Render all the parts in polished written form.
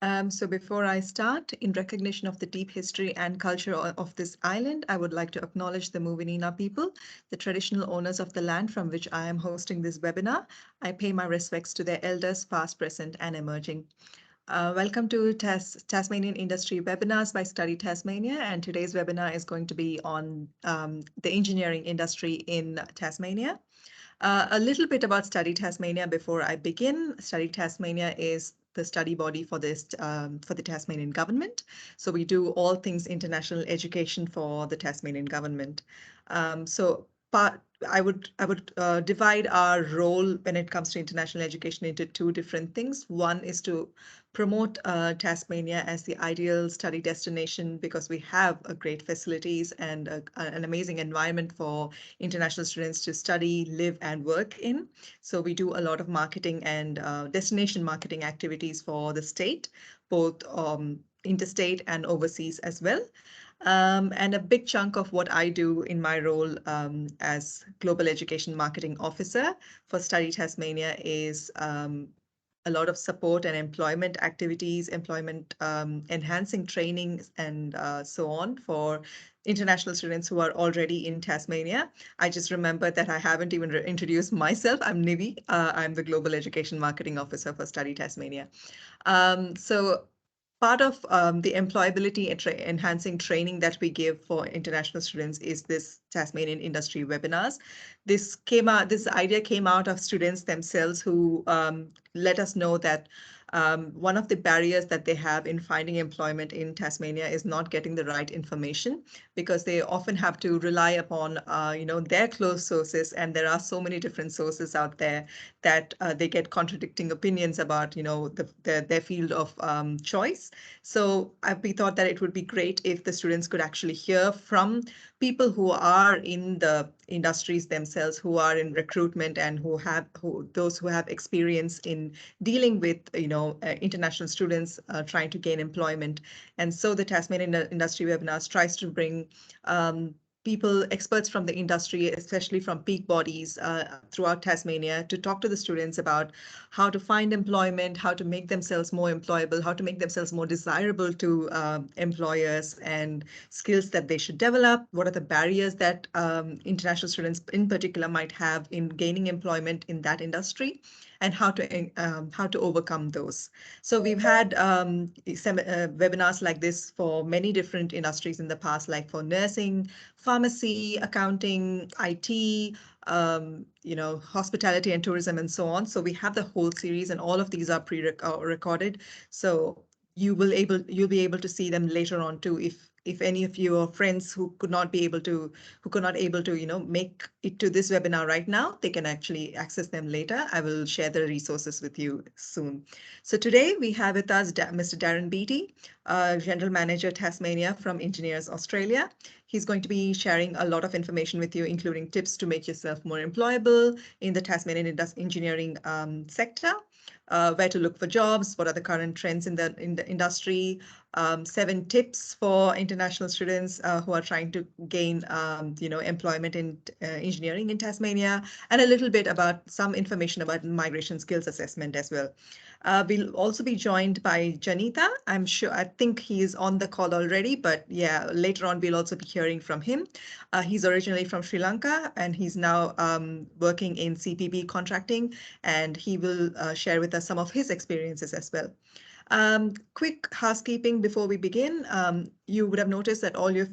So before I start, in recognition of the deep history and culture of this island, I would like to acknowledge the Muvinina people, the traditional owners of the land from which I am hosting this webinar. I pay my respects to their elders, past, present, and emerging. Welcome to Tasmanian Industry Webinars by Study Tasmania, and today's webinar is going to be on the engineering industry in Tasmania. A little bit about Study Tasmania before I begin. Study Tasmania is the study body for this for the Tasmanian government. So we do all things international education for the Tasmanian government. So I would divide our role when it comes to international education into two different things. One is to promote Tasmania as the ideal study destination because we have a great facilities and an amazing environment for international students to study, live, and work in. So we do a lot of marketing and destination marketing activities for the state, both interstate and overseas as well. And a big chunk of what I do in my role as Global Education Marketing Officer for Study Tasmania is a lot of support and employment activities, employment enhancing trainings, and so on for international students who are already in Tasmania. I just remembered that I haven't even introduced myself. I'm Nivi. I'm the Global Education Marketing Officer for Study Tasmania. So part of the employability and enhancing training that we give for international students is this Tasmanian industry webinars. This idea came out of students themselves who let us know that one of the barriers that they have in finding employment in Tasmania is not getting the right information because they often have to rely upon their close sources, and there are so many different sources out there that they get contradicting opinions about their field of choice. So we thought that it would be great if the students could actually hear from people who are in the industries themselves, who are in recruitment, and those who have experience in dealing with international students trying to gain employment. And so the Tasmanian Industry Webinars tries to bring experts from the industry, especially from peak bodies throughout Tasmania, to talk to the students about how to find employment, how to make themselves more employable, how to make themselves more desirable to employers, and skills that they should develop. What are the barriers that international students in particular might have in gaining employment in that industry, and how to overcome those. So we've had webinars like this for many different industries in the past, like for nursing, pharmacy, accounting, IT, hospitality and tourism, and so on. So we have the whole series, and all of these are pre-recorded. So you'll be able to see them later on too, if any of your friends who could not able to make it to this webinar right now, they can actually access them later. I will share the resources with you soon. So today we have with us Mr. Darren Beattie, General Manager Tasmania from Engineers Australia. He's going to be sharing a lot of information with you, including tips to make yourself more employable in the Tasmanian engineering sector. Where to look for jobs, what are the current trends in the industry, 7 tips for international students who are trying to gain employment in engineering in Tasmania, and a little bit about some information about migration skills assessment as well. We'll also be joined by Janita. I think he is on the call already, but yeah, later on we'll also be hearing from him. He's originally from Sri Lanka, and he's now working in CPB contracting, and he will share with us some of his experiences as well. Quick housekeeping before we begin. You would have noticed that all your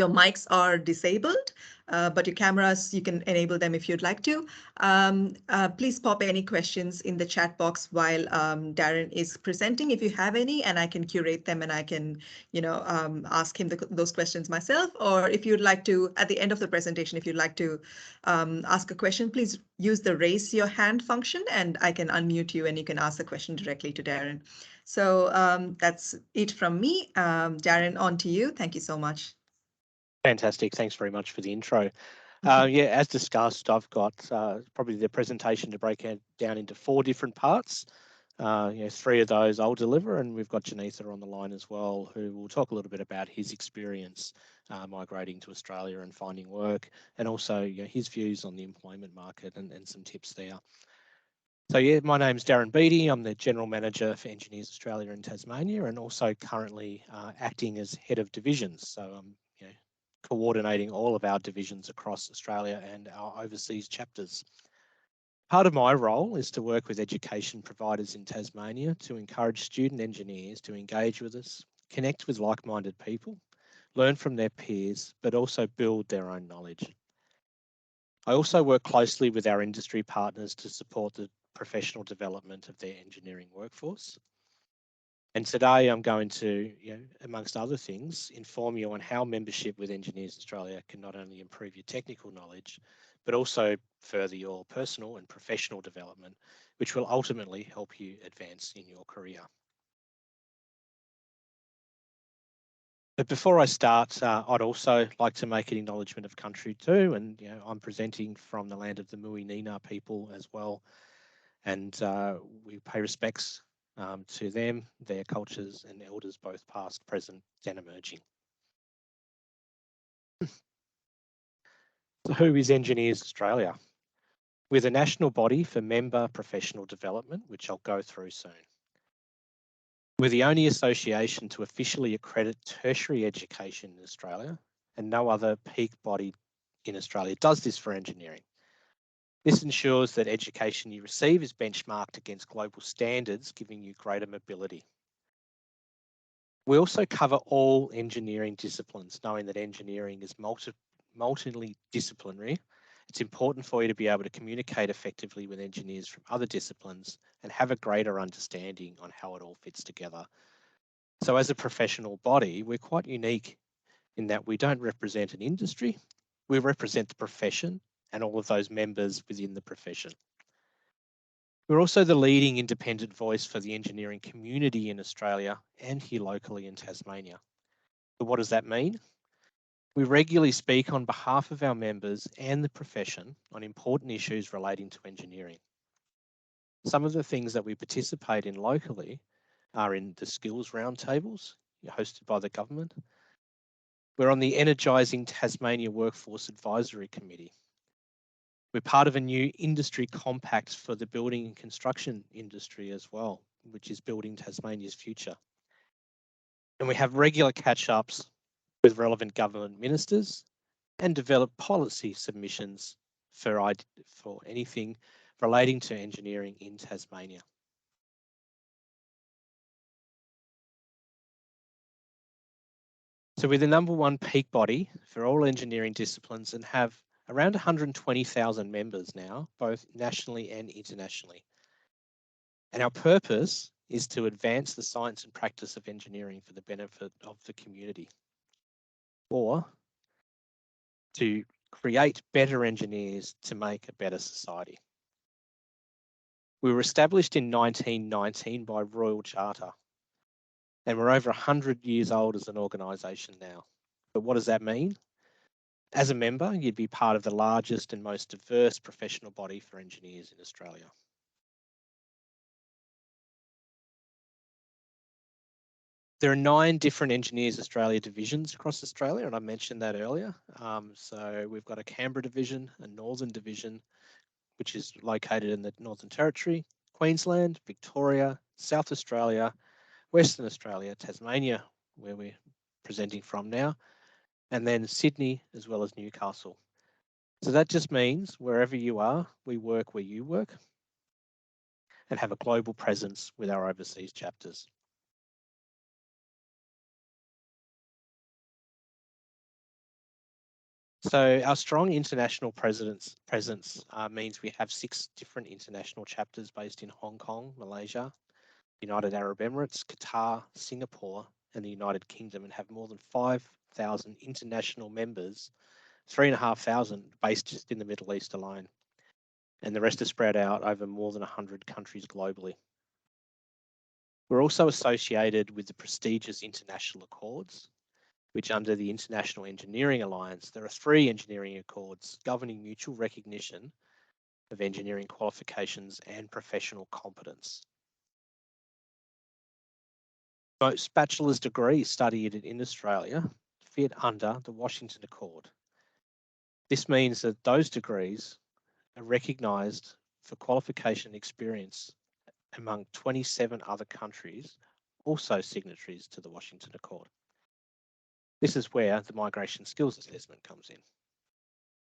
mics are disabled, but your cameras, you can enable them if you'd like to. Please pop any questions in the chat box while Darren is presenting, if you have any, and I can curate them and I can, ask him those questions myself. Or if you'd like to, at the end of the presentation, if you'd like to ask a question, please use the raise your hand function and I can unmute you and you can ask the question directly to Darren. So that's it from me. Darren, on to you. Thank you so much. Fantastic. Thanks very much for the intro. Yeah, as discussed, I've got probably the presentation to break it down into 4 different parts. 3 of those I'll deliver, and we've got Janitha on the line as well, who will talk a little bit about his experience migrating to Australia and finding work, and also his views on the employment market and some tips there. So yeah, my name's Darren Beattie. I'm the General Manager for Engineers Australia and Tasmania, and also currently acting as Head of Divisions. So I'm coordinating all of our divisions across Australia and our overseas chapters. Part of my role is to work with education providers in Tasmania to encourage student engineers to engage with us, connect with like-minded people, learn from their peers, but also build their own knowledge. I also work closely with our industry partners to support the professional development of their engineering workforce. And today I'm going to, amongst other things, inform you on how membership with Engineers Australia can not only improve your technical knowledge, but also further your personal and professional development, which will ultimately help you advance in your career. But before I start, I'd also like to make an acknowledgement of country too. And I'm presenting from the land of the Muinina people as well. And we pay respects to them, their cultures and elders, both past, present and emerging. So who is Engineers Australia? We're the national body for member professional development, which I'll go through soon. We're the only association to officially accredit tertiary education in Australia, and no other peak body in Australia does this for engineering. This ensures that education you receive is benchmarked against global standards, giving you greater mobility. We also cover all engineering disciplines, knowing that engineering is multidisciplinary. It's important for you to be able to communicate effectively with engineers from other disciplines and have a greater understanding on how it all fits together. So as a professional body, we're quite unique in that we don't represent an industry, we represent the profession and all of those members within the profession. We're also the leading independent voice for the engineering community in Australia and here locally in Tasmania. So what does that mean? We regularly speak on behalf of our members and the profession on important issues relating to engineering. Some of the things that we participate in locally are in the skills roundtables hosted by the government. We're on the Energising Tasmania Workforce Advisory Committee. We're part of a new industry compact for the building and construction industry as well, which is Building Tasmania's Future. And we have regular catch-ups with relevant government ministers and develop policy submissions for anything relating to engineering in Tasmania. So we're the #1 peak body for all engineering disciplines and have around 120,000 members now, both nationally and internationally. And our purpose is to advance the science and practice of engineering for the benefit of the community, or to create better engineers to make a better society. We were established in 1919 by Royal Charter, and we're over 100 years old as an organisation now. But what does that mean? As a member, you'd be part of the largest and most diverse professional body for engineers in Australia. There are 9 different Engineers Australia divisions across Australia, and I mentioned that earlier. So we've got a Canberra division, a Northern division, which is located in the Northern Territory, Queensland, Victoria, South Australia, Western Australia, Tasmania, where we're presenting from now, and then Sydney as well as Newcastle. So that just means wherever you are, we work where you work and have a global presence with our overseas chapters. So our strong international presence means we have 6 different international chapters based in Hong Kong, Malaysia, United Arab Emirates, Qatar, Singapore, and the United Kingdom, and have more than 5,000 international members, 3,500 based just in the Middle East alone. And the rest are spread out over more than 100 countries globally. We're also associated with the prestigious international accords, which under the International Engineering Alliance, there are 3 engineering accords governing mutual recognition of engineering qualifications and professional competence. Most bachelor's degrees studied in Australia fit under the Washington Accord. This means that those degrees are recognised for qualification experience among 27 other countries, also signatories to the Washington Accord. This is where the migration skills assessment comes in.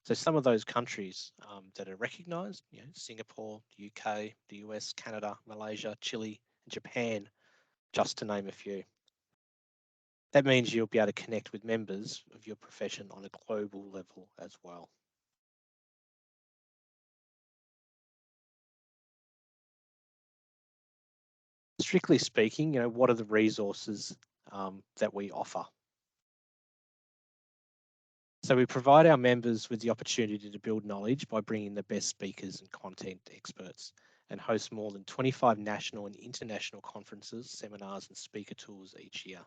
So some of those countries that are recognised, Singapore, the UK, the US, Canada, Malaysia, Chile, and Japan, just to name a few. That means you'll be able to connect with members of your profession on a global level as well. Strictly speaking, what are the resources that we offer? So we provide our members with the opportunity to build knowledge by bringing the best speakers and content experts, and host more than 25 national and international conferences, seminars, and speaker tours each year.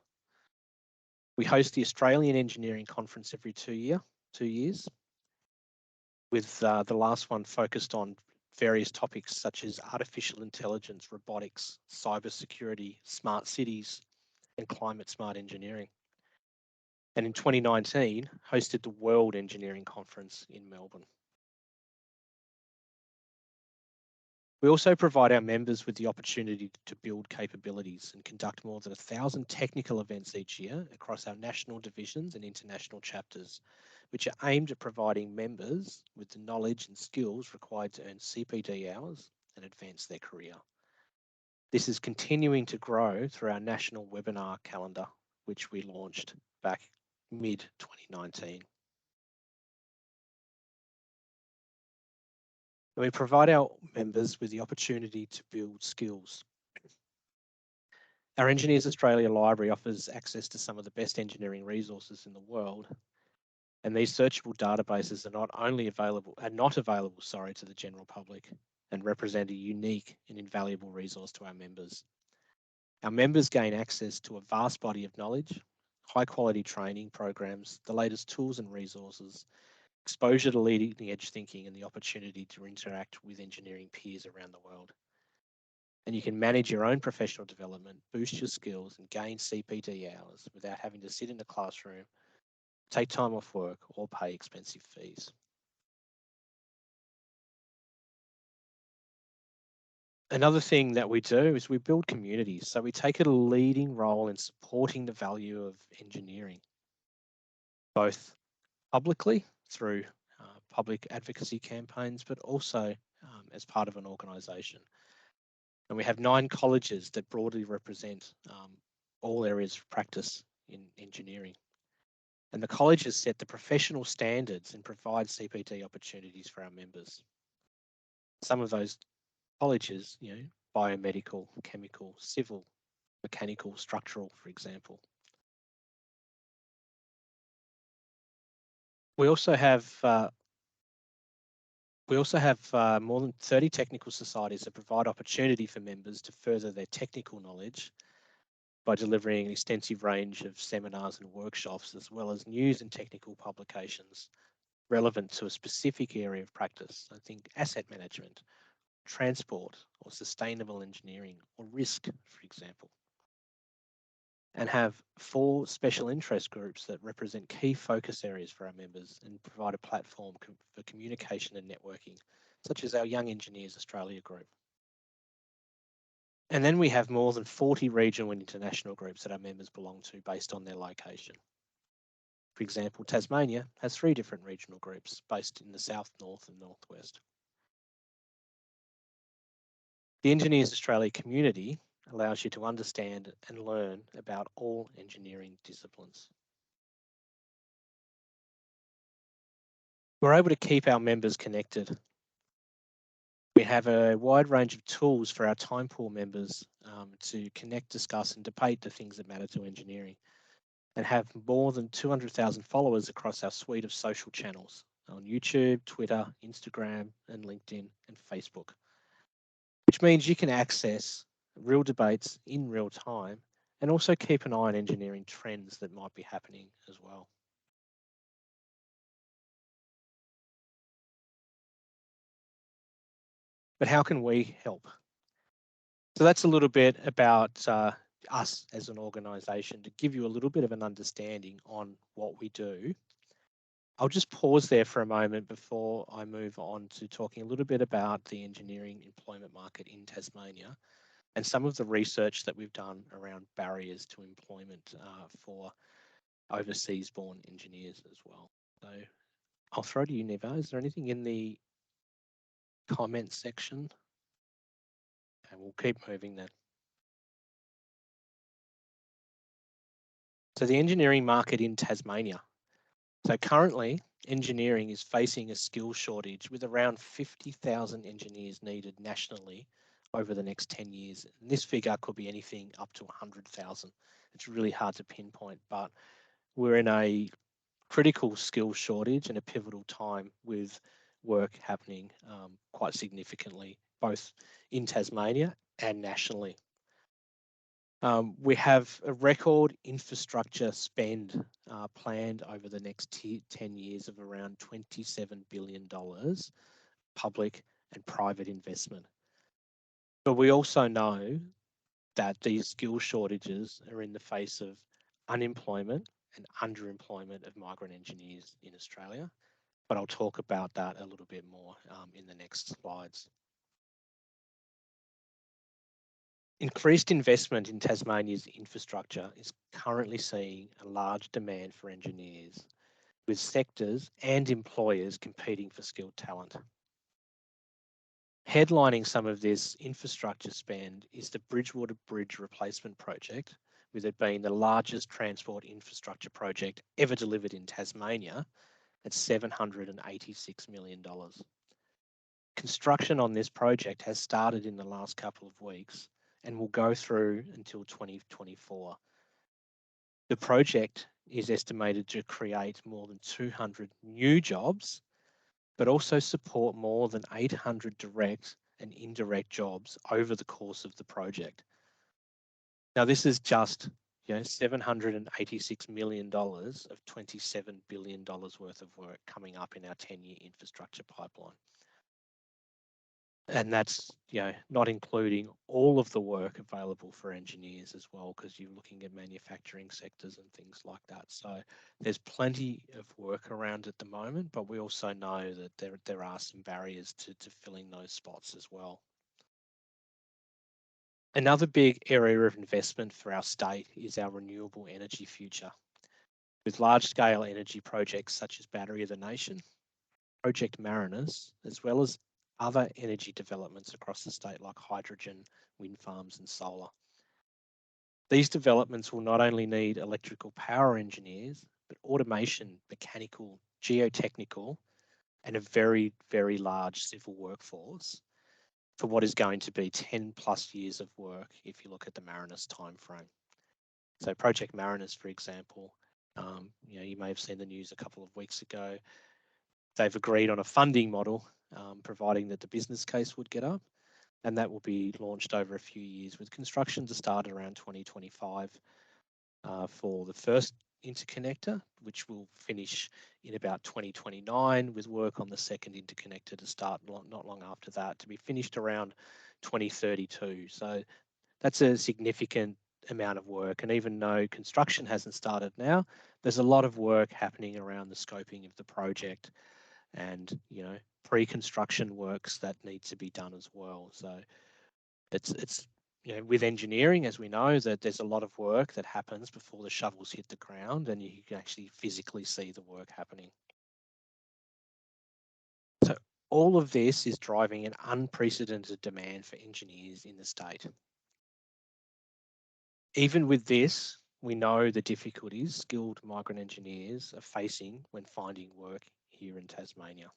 We host the Australian Engineering Conference every 2 years, with the last one focused on various topics such as artificial intelligence, robotics, cybersecurity, smart cities, and climate smart engineering. And in 2019, hosted the World Engineering Conference in Melbourne. We also provide our members with the opportunity to build capabilities and conduct more than 1,000 technical events each year across our national divisions and international chapters, which are aimed at providing members with the knowledge and skills required to earn CPD hours and advance their career. This is continuing to grow through our national webinar calendar, which we launched back mid-2019. And we provide our members with the opportunity to build skills. Our Engineers Australia library offers access to some of the best engineering resources in the world, and these searchable databases are not available to the general public, and represent a unique and invaluable resource to our members. Our members gain access to a vast body of knowledge, high quality training programs, the latest tools and resources, exposure to leading edge thinking, and the opportunity to interact with engineering peers around the world. And you can manage your own professional development, boost your skills, and gain CPD hours without having to sit in a classroom, take time off work, or pay expensive fees. Another thing that we do is we build communities. So we take a leading role in supporting the value of engineering, both publicly through public advocacy campaigns, but also as part of an organisation. And we have 9 colleges that broadly represent all areas of practice in engineering. And the colleges set the professional standards and provide CPD opportunities for our members. Some of those colleges, biomedical, chemical, civil, mechanical, structural, for example. We also have more than 30 technical societies that provide opportunity for members to further their technical knowledge by delivering an extensive range of seminars and workshops, as well as news and technical publications relevant to a specific area of practice. I think asset management, transport, or sustainable engineering, or risk, for example. And have 4 special interest groups that represent key focus areas for our members and provide a platform for communication and networking, such as our Young Engineers Australia group. And then we have more than 40 regional and international groups that our members belong to based on their location. For example, Tasmania has 3 different regional groups based in the south, north, and northwest. The Engineers Australia community allows you to understand and learn about all engineering disciplines. We're able to keep our members connected. We have a wide range of tools for our time pool members to connect, discuss, and debate the things that matter to engineering, and have more than 200,000 followers across our suite of social channels on YouTube, Twitter, Instagram, and LinkedIn and Facebook, which means you can access real debates in real time and also keep an eye on engineering trends that might be happening as well. But how can we help? So that's a little bit about us as an organisation, to give you a little bit of an understanding on what we do. I'll just pause there for a moment before I move on to talking a little bit about the engineering employment market in Tasmania and some of the research that we've done around barriers to employment for overseas born engineers as well. So I'll throw to you, Niva. Is there anything in the comment section? And we'll keep moving then. So the engineering market in Tasmania. So currently, engineering is facing a skill shortage with around 50,000 engineers needed nationally over the next 10 years. And this figure could be anything up to 100,000. It's really hard to pinpoint, but we're in a critical skill shortage and a pivotal time with work happening quite significantly, both in Tasmania and nationally. We have a record infrastructure spend planned over the next 10 years of around $27 billion, public and private investment. But we also know that these skill shortages are in the face of unemployment and underemployment of migrant engineers in Australia. But I'll talk about that a little bit more in the next slides. Increased investment in Tasmania's infrastructure is currently seeing a large demand for engineers, with sectors and employers competing for skilled talent. Headlining some of this infrastructure spend is the Bridgewater Bridge Replacement Project, with it being the largest transport infrastructure project ever delivered in Tasmania at $786 million. Construction on this project has started in the last couple of weeks and will go through until 2024. The project is estimated to create more than 200 new jobs, but also support more than 800 direct and indirect jobs over the course of the project. Now, this is just $786 million of $27 billion worth of work coming up in our 10-year infrastructure pipeline. And that's not including all of the work available for engineers as well, because you're looking at manufacturing sectors and things like that. So there's plenty of work around at the moment, but we also know that there are some barriers to filling those spots as well. Another big area of investment for our state is our renewable energy future, with large-scale energy projects such as Battery of the Nation, Project Marinus, as well as other energy developments across the state like hydrogen, wind farms and solar. These developments will not only need electrical power engineers, but automation, mechanical, geotechnical, and a very, very large civil workforce for what is going to be 10 plus years of work if you look at the Marinus timeframe. So Project Marinus, for example, you may have seen the news a couple of weeks ago. They've agreed on a funding model, providing that the business case would get up, and that will be launched over a few years, with construction to start around 2025 for the first interconnector, which will finish in about 2029, with work on the second interconnector to start not long after that, to be finished around 2032. So that's a significant amount of work, and even though construction hasn't started now, there's a lot of work happening around the scoping of the project and pre-construction works that need to be done as well. So it's with engineering, as we know, that there's a lot of work that happens before the shovels hit the ground and you can actually physically see the work happening. So all of this is driving an unprecedented demand for engineers in the state. Even with this, we know the difficulties skilled migrant engineers are facing when finding work here in Tasmania.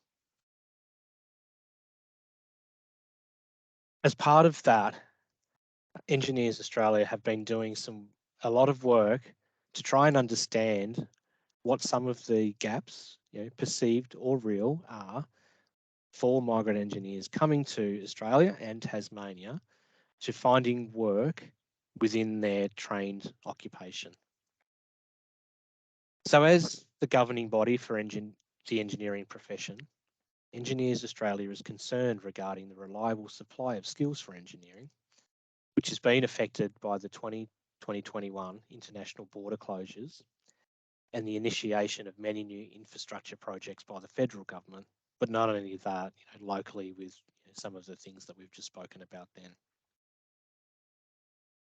As part of that, Engineers Australia have been doing a lot of work to try and understand what some of the gaps, perceived or real, are for migrant engineers coming to Australia and Tasmania to finding work within their trained occupation. So as the governing body for the engineering profession, Engineers Australia is concerned regarding the reliable supply of skills for engineering, which has been affected by the 2021 international border closures and the initiation of many new infrastructure projects by the federal government. But not only that, locally with some of the things that we've just spoken about then.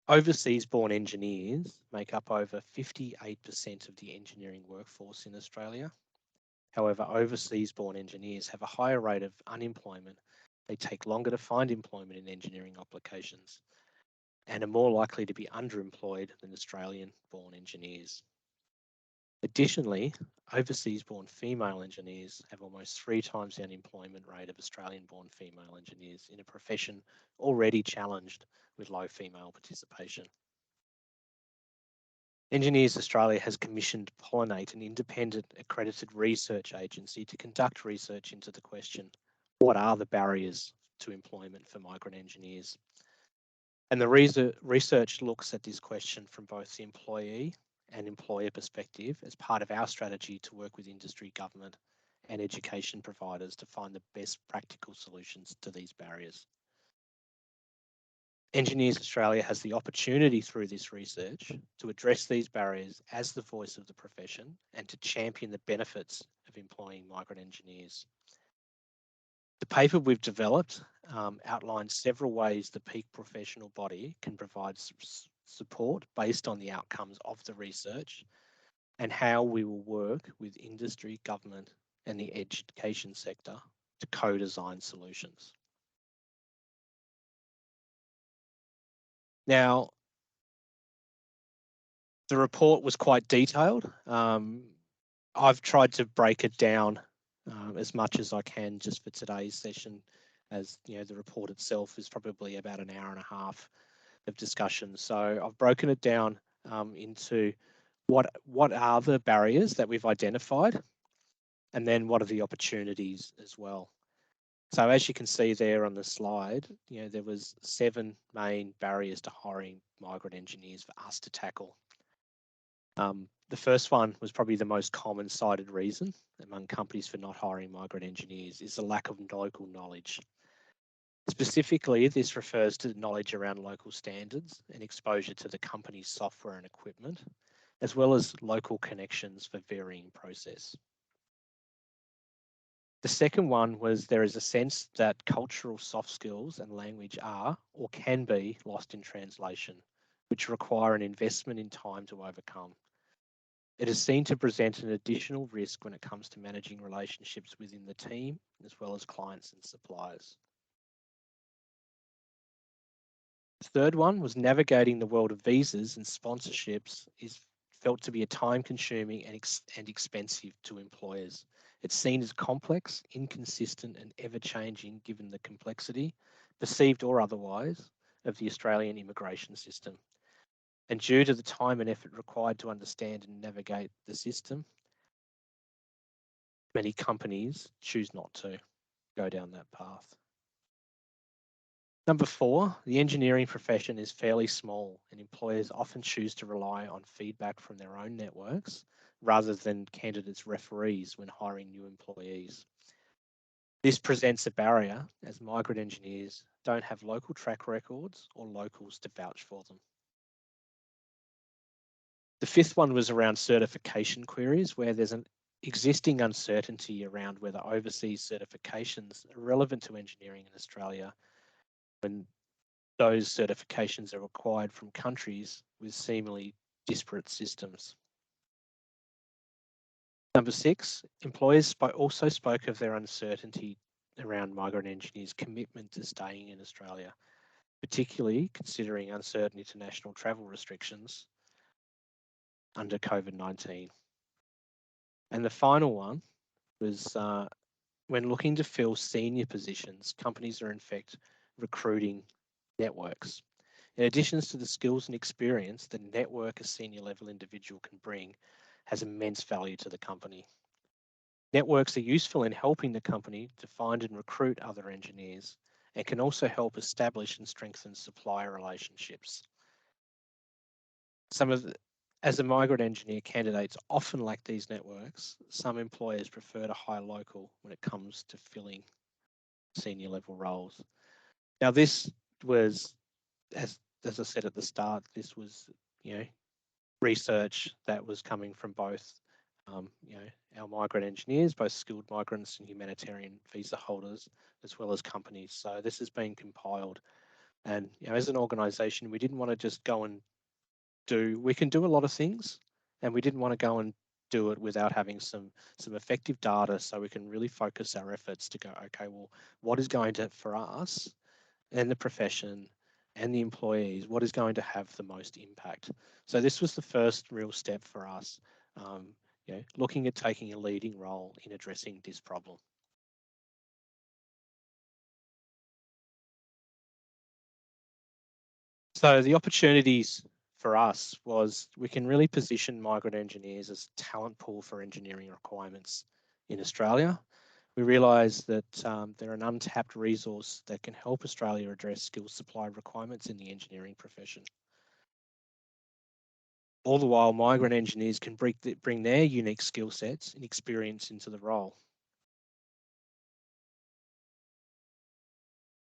Overseas-born engineers make up over 58% of the engineering workforce in Australia. However, overseas-born engineers have a higher rate of unemployment. They take longer to find employment in engineering applications and are more likely to be underemployed than Australian-born engineers. Additionally, overseas-born female engineers have almost 3 times the unemployment rate of Australian-born female engineers in a profession already challenged with low female participation. Engineers Australia has commissioned Pollinate, an independent accredited research agency, to conduct research into the question, what are the barriers to employment for migrant engineers? And the research looks at this question from both the employee and employer perspective as part of our strategy to work with industry, government and education providers to find the best practical solutions to these barriers. Engineers Australia has the opportunity through this research to address these barriers as the voice of the profession and to champion the benefits of employing migrant engineers. The paper we've developed outlines several ways the peak professional body can provide support based on the outcomes of the research and how we will work with industry, government and the education sector to co-design solutions. Now, the report was quite detailed. I've tried to break it down as much as I can just for today's session, as the report itself is probably about an hour and a half of discussion. So I've broken it down into what are the barriers that we've identified, and then what are the opportunities as well. So as you can see there on the slide, there was 7 main barriers to hiring migrant engineers for us to tackle. The first one was probably the most common cited reason among companies for not hiring migrant engineers is the lack of local knowledge. Specifically, this refers to knowledge around local standards and exposure to the company's software and equipment, as well as local connections for varying process. The second one was there is a sense that cultural soft skills and language are or can be lost in translation, which require an investment in time to overcome. It is seen to present an additional risk when it comes to managing relationships within the team, as well as clients and suppliers. The third one was navigating the world of visas and sponsorships is felt to be a time-consuming and expensive to employers. It's seen as complex, inconsistent and ever-changing given the complexity, perceived or otherwise, of the Australian immigration system. And due to the time and effort required to understand and navigate the system, many companies choose not to go down that path. Number 4, the engineering profession is fairly small and employers often choose to rely on feedback from their own networks rather than candidates' referees when hiring new employees. This presents a barrier as migrant engineers don't have local track records or locals to vouch for them. The 5th one was around certification queries, where there's an existing uncertainty around whether overseas certifications are relevant to engineering in Australia when those certifications are required from countries with seemingly disparate systems. Number 6, employers also spoke of their uncertainty around migrant engineers' commitment to staying in Australia, particularly considering uncertain international travel restrictions under COVID-19. And the final one was when looking to fill senior positions, companies are in fact recruiting networks. In addition to the skills and experience the network a senior level individual can bring has immense value to the company. Networks are useful in helping the company to find and recruit other engineers and can also help establish and strengthen supplier relationships. As a migrant engineer, candidates often lack these networks. Some employers prefer to hire local when it comes to filling senior level roles. Now, this was, as I said at the start, this was, research that was coming from both our migrant engineers, both skilled migrants and humanitarian visa holders, as well as companies. So this has been compiled. And as an organisation, we didn't want to just go and we can do a lot of things, and we didn't want to go and do it without having some effective data, so we can really focus our efforts to go, okay, well, what is going to, for us and the profession and the employees, what is going to have the most impact? So this was the first real step for us, looking at taking a leading role in addressing this problem. So the opportunities for us was we can really position migrant engineers as a talent pool for engineering requirements in Australia. We realise that they're an untapped resource that can help Australia address skills supply requirements in the engineering profession. All the while, migrant engineers can bring their unique skill sets and experience into the role.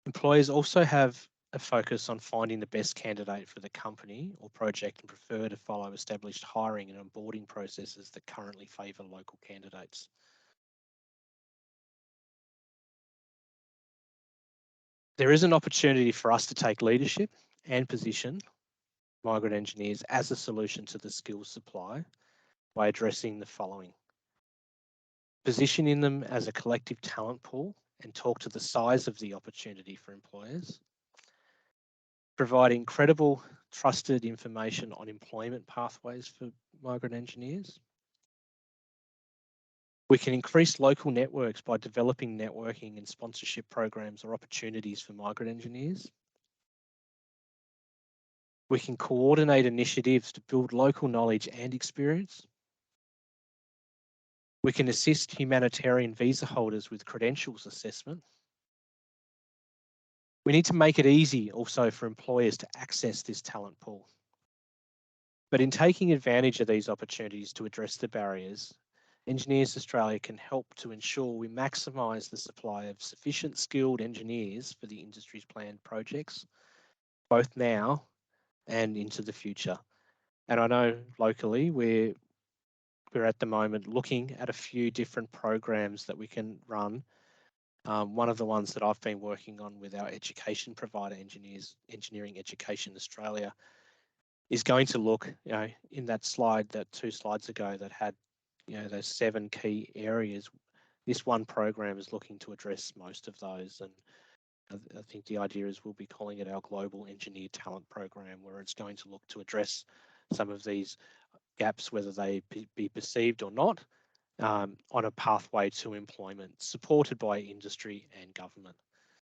Employers also have a focus on finding the best candidate for the company or project and prefer to follow established hiring and onboarding processes that currently favour local candidates. There is an opportunity for us to take leadership and position migrant engineers as a solution to the skills supply by addressing the following: positioning them as a collective talent pool and talk to the size of the opportunity for employers, providing credible, trusted information on employment pathways for migrant engineers. We can increase local networks by developing networking and sponsorship programs or opportunities for migrant engineers. We can coordinate initiatives to build local knowledge and experience. We can assist humanitarian visa holders with credentials assessment. We need to make it easy also for employers to access this talent pool. But in taking advantage of these opportunities to address the barriers, Engineers Australia can help to ensure we maximise the supply of sufficient skilled engineers for the industry's planned projects, both now and into the future. And I know locally we're at the moment looking at a few different programs that we can run. One of the ones that I've been working on with our education provider, Engineering Education Australia, is going to look, in that slide, that 2 slides ago that had, those 7 key areas. This one program is looking to address most of those. And I think the idea is we'll be calling it our Global Engineer Talent Program, where it's going to look to address some of these gaps, whether they be perceived or not, on a pathway to employment, supported by industry and government.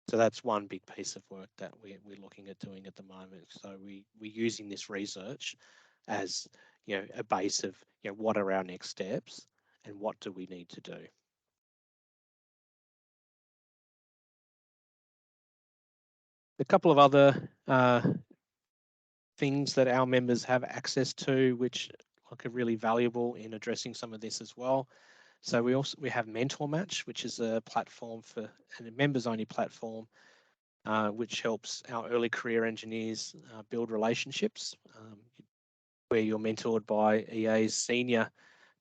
So that's one big piece of work that we're looking at doing at the moment. So we're using this research as a base of what are our next steps and what do we need to do. A couple of other things that our members have access to, which are really valuable in addressing some of this as well. So we have Mentor Match, which is a platform a members-only platform, which helps our early career engineers build relationships, where you're mentored by EA's senior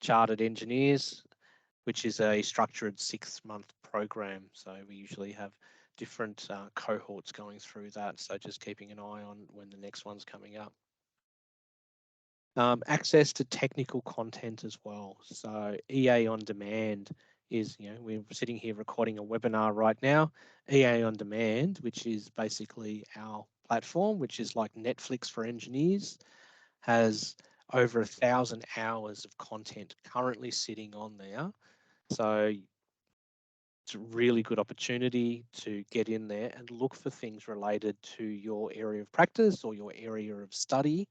chartered engineers, which is a structured 6-month program. So we usually have different cohorts going through that. So just keeping an eye on when the next one's coming up. Access to technical content as well. So EA On Demand is, we're sitting here recording a webinar right now. EA On Demand, which is basically our platform, which is like Netflix for engineers, has over 1,000 hours of content currently sitting on there. So it's a really good opportunity to get in there and look for things related to your area of practice or your area of study,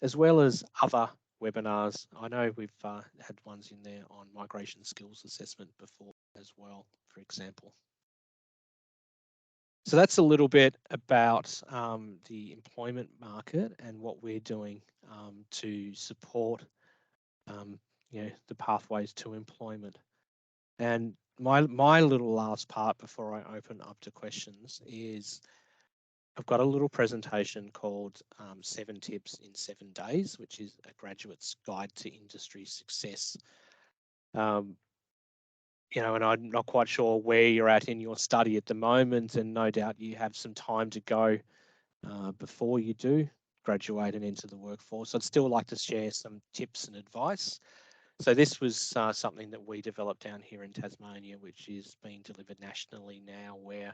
as well as other webinars. I know we've had ones in there on migration skills assessment before as well, for example. So that's a little bit about the employment market and what we're doing to support the pathways to employment. And my little last part before I open up to questions is I've got a little presentation called 7 Tips in 7 Days, which is a graduate's guide to industry success. You know, and I'm not quite sure where you're at in your study at the moment, and no doubt you have some time to go before you do graduate and enter the workforce. I'd still like to share some tips and advice. So this was something that we developed down here in Tasmania, which is being delivered nationally now, where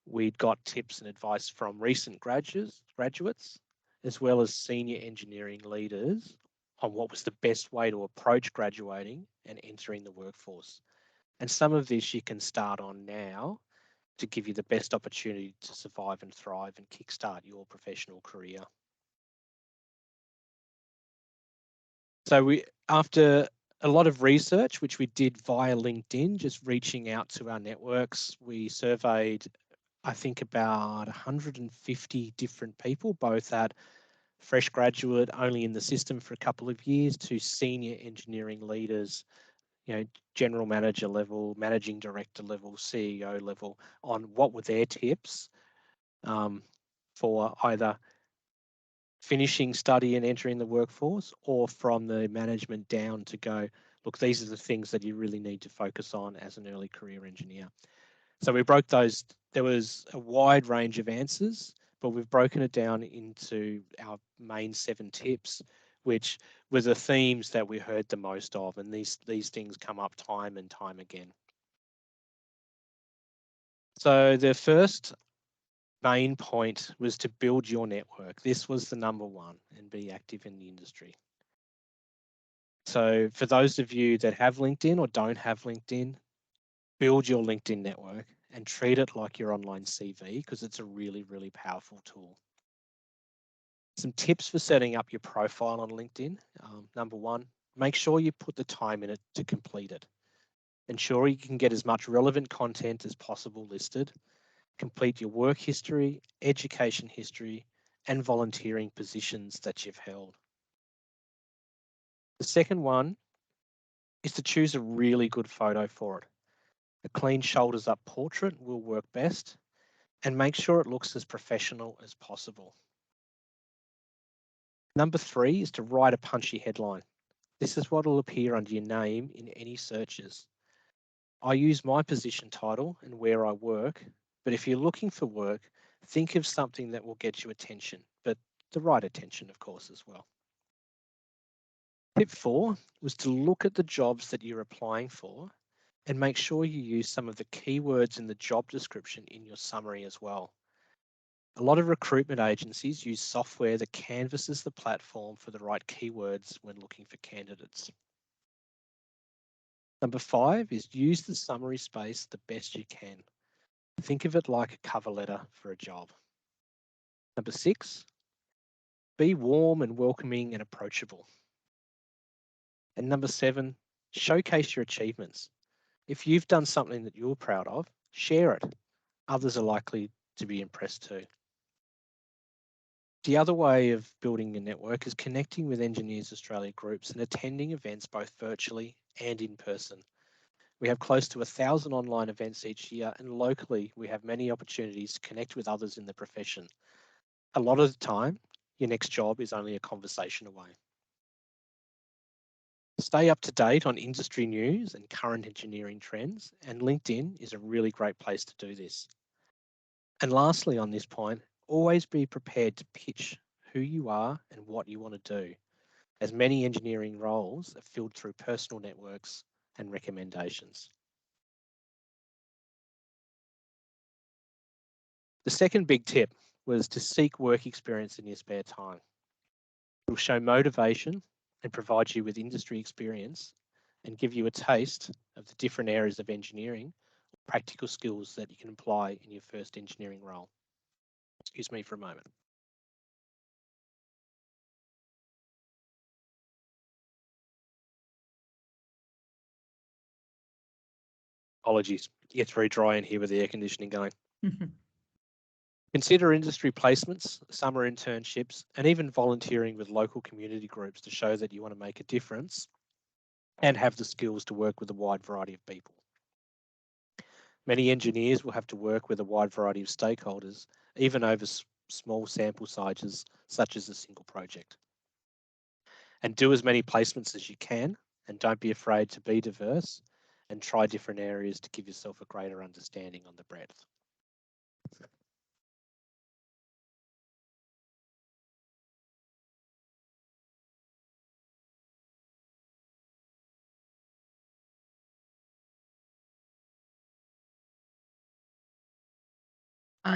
we'd got tips and advice from recent graduates, as well as senior engineering leaders on what was the best way to approach graduating and entering the workforce. And some of this you can start on now to give you the best opportunity to survive and thrive and kickstart your professional career. So after a lot of research, which we did via LinkedIn, just reaching out to our networks, we surveyed, I think, about 150 different people, both at fresh graduate, only in the system for a couple of years, to senior engineering leaders, you know, general manager level, managing director level, CEO level, on what were their tips for either finishing study and entering the workforce, or from the management down to go, look, these are the things that you really need to focus on as an early career engineer. So we broke those. There was a wide range of answers, but we've broken it down into our main 7 tips, which were the themes that we heard the most of, and these things come up time and time again. So the first main point was to build your network. This was the number one, and be active in the industry. So for those of you that have LinkedIn or don't have LinkedIn, build your LinkedIn network and treat it like your online CV, because it's a really, really powerful tool. Some tips for setting up your profile on LinkedIn. Number one, make sure you put the time in it to complete it. Ensure you can get as much relevant content as possible listed. Complete your work history, education history, and volunteering positions that you've held. The second one is to choose a really good photo for it. A clean shoulders up portrait will work best, and make sure it looks as professional as possible. Number 3 is to write a punchy headline. This is what will appear under your name in any searches. I use my position title and where I work, but if you're looking for work, think of something that will get you attention, but the right attention, of course, as well. Tip 4 was to look at the jobs that you're applying for and make sure you use some of the keywords in the job description in your summary as well. A lot of recruitment agencies use software that canvasses the platform for the right keywords when looking for candidates. Number 5 is use the summary space the best you can. Think of it like a cover letter for a job. Number 6, be warm and welcoming and approachable. And number 7, showcase your achievements. If you've done something that you're proud of, share it. Others are likely to be impressed too. The other way of building a network is connecting with Engineers Australia groups and attending events both virtually and in person. We have close to 1,000 online events each year, and locally we have many opportunities to connect with others in the profession. A lot of the time, your next job is only a conversation away. Stay up to date on industry news and current engineering trends, and LinkedIn is a really great place to do this. And lastly, on this point, always be prepared to pitch who you are and what you want to do, as many engineering roles are filled through personal networks and recommendations. The second big tip was to seek work experience in your spare time. It will show motivation and provide you with industry experience and give you a taste of the different areas of engineering, practical skills that you can apply in your first engineering role. Excuse me for a moment. Apologies, it gets very dry in here with the air conditioning going. Consider industry placements, summer internships, and even volunteering with local community groups to show that you want to make a difference and have the skills to work with a wide variety of people. Many engineers will have to work with a wide variety of stakeholders, even over small sample sizes, such as a single project. And do as many placements as you can, and don't be afraid to be diverse and try different areas to give yourself a greater understanding on the breadth.